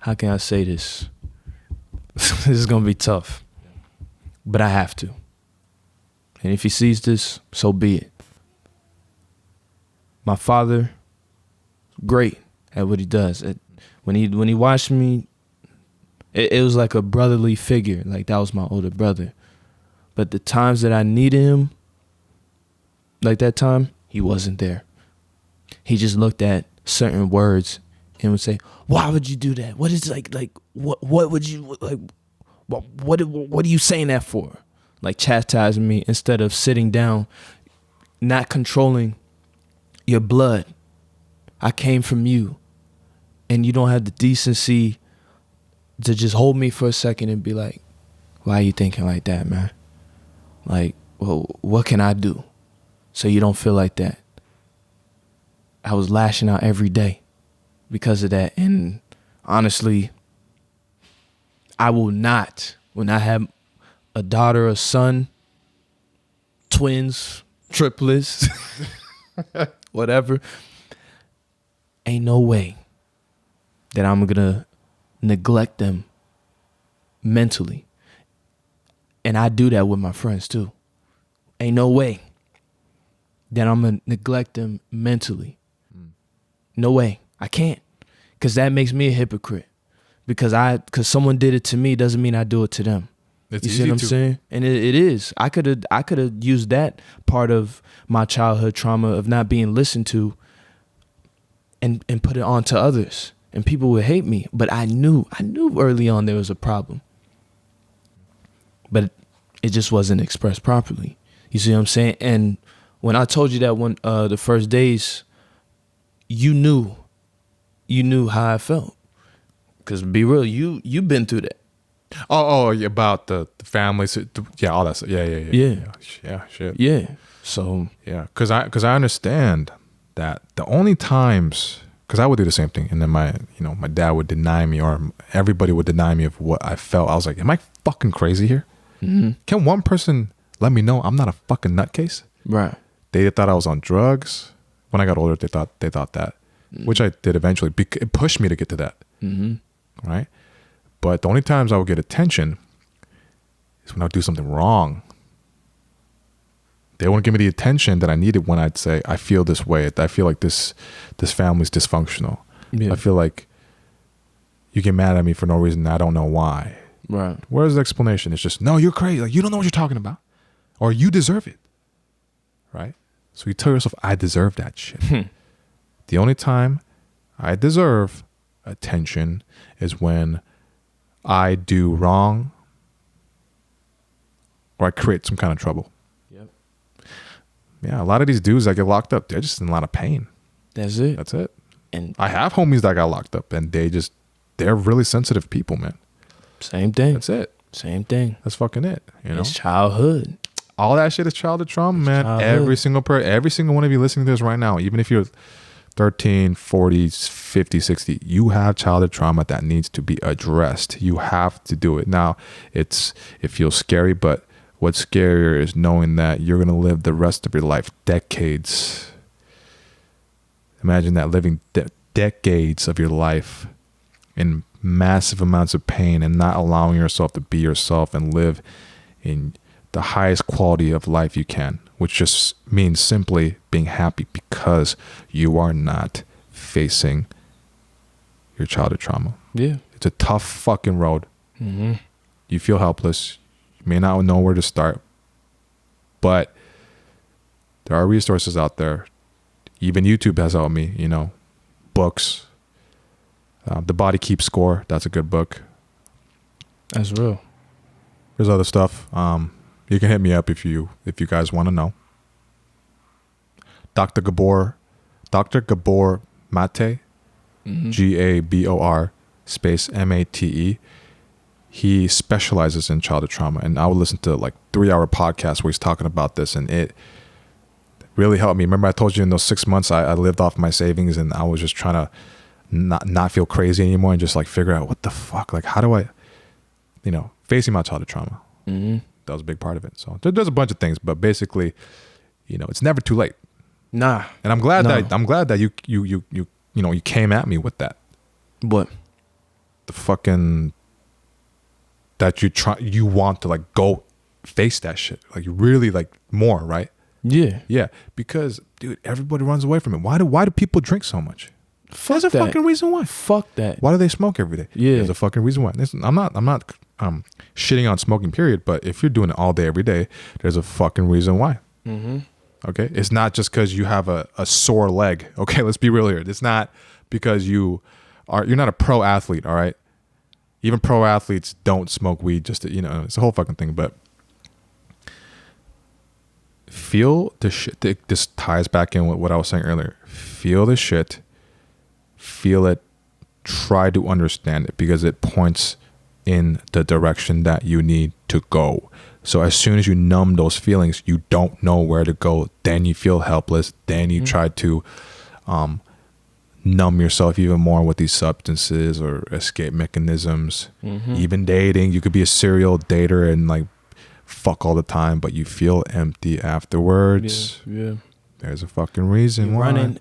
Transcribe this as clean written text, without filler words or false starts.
how can I say this? This is gonna be tough, but I have to. And if he sees this, so be it. My father, great at what he does. When he watched me, it was like a brotherly figure. Like that was my older brother. But the times that I needed him, like that time, he wasn't there. He just looked at certain words and would say, "Why would you do that? What is what would you like? What are you saying that for?" Like chastising me instead of sitting down, not controlling your blood. I came from you, and you don't have the decency to just hold me for a second and be like, "Why are you thinking like that, man? Like, well, what can I do so you don't feel like that?" I was lashing out every day because of that. And honestly, I will not, when I have a daughter, a son, twins, triplets, whatever, ain't no way that I'm going to neglect them mentally. And I do that with my friends too. Ain't no way that I'm going to neglect them mentally. No way. I can't. Because that makes me a hypocrite. Because someone did it to me doesn't mean I do it to them. It's you see what I'm saying? And it is. I could have used that part of my childhood trauma of not being listened to and put it on to others. And people would hate me. But I knew early on there was a problem. But it just wasn't expressed properly. You see what I'm saying? And when I told you that one the first days, you knew how I felt. Because be real, you've been through that. Oh, about the family, yeah, all that stuff. Yeah, shit. Yeah. So yeah, because I understand that the only times, because I would do the same thing, and then my dad would deny me, or everybody would deny me of what I felt. I was like, am I fucking crazy here? Mm-hmm. Can one person let me know I'm not a fucking nutcase? Right. They thought I was on drugs. When I got older, they thought that, which I did eventually. It pushed me to get to that, right? But the only times I would get attention is when I would do something wrong. They wouldn't give me the attention that I needed when I'd say, I feel this way. I feel like this family's dysfunctional. Yeah. I feel like you get mad at me for no reason. I don't know why. Right. Where's the explanation? It's just, no, you're crazy. Like, you don't know what you're talking about. Or you deserve it. Right? So you tell yourself, I deserve that shit. The only time I deserve attention is when I do wrong or I create some kind of trouble. Yep. Yeah, a lot of these dudes that get locked up, they're just in a lot of pain. That's it. That's it. And I have homies that got locked up, and they're really sensitive people, man. Same thing. That's it. Same thing. That's fucking it. You know? It's childhood. All that shit is childhood trauma, man. Childhood. Every single one of you listening to this right now, even if you're 13, 40, 50, 60, you have childhood trauma that needs to be addressed. You have to do it. Now, it feels scary, but what's scarier is knowing that you're going to live the rest of your life, decades. Imagine that, living decades of your life in massive amounts of pain and not allowing yourself to be yourself and live in the highest quality of life you can, which just means simply being happy because you are not facing your childhood trauma. Yeah. It's a tough fucking road. Mm-hmm. You feel helpless. You may not know where to start, but there are resources out there. Even YouTube has helped me, books. The Body Keeps Score. That's a good book. That's real. There's other stuff. You can hit me up if you guys want to know. Dr. Gabor Mate, Gabor space Mate. He specializes in childhood trauma, and I would listen to like 3-hour podcasts where he's talking about this, and it really helped me. Remember I told you in those 6 months I lived off my savings, and I was just trying to not feel crazy anymore and just like figure out what the fuck, like how do I, facing my childhood trauma. That was a big part of it. So there's a bunch of things, but basically, it's never too late. Nah. And I'm glad that you came at me with that. What? the fucking that you want to like go face that shit, like you really like more, right? Yeah, because dude, everybody runs away from it. Why do people drink so much? Fuck There's a that. fucking reason why. Fuck that. Why do they smoke every day? Yeah. There's a fucking reason why. I'm not shitting on smoking, period. But if you're doing it all day, every day, there's a fucking reason why. Mm-hmm. Okay? It's not just because you have a sore leg. Okay? Let's be real here. It's not because you're not a pro athlete, all right? Even pro athletes don't smoke weed just to, it's a whole fucking thing. But feel the shit. This ties back in with what I was saying earlier. Feel the shit. Feel it. Try to understand it, because it points in the direction that you need to go. So as soon as you numb those feelings, you don't know where to go. Then you feel helpless. Then you try to numb yourself even more with these substances or escape mechanisms. Even dating, you could be a serial dater and like fuck all the time, but you feel empty afterwards. Yeah. There's a fucking reason why.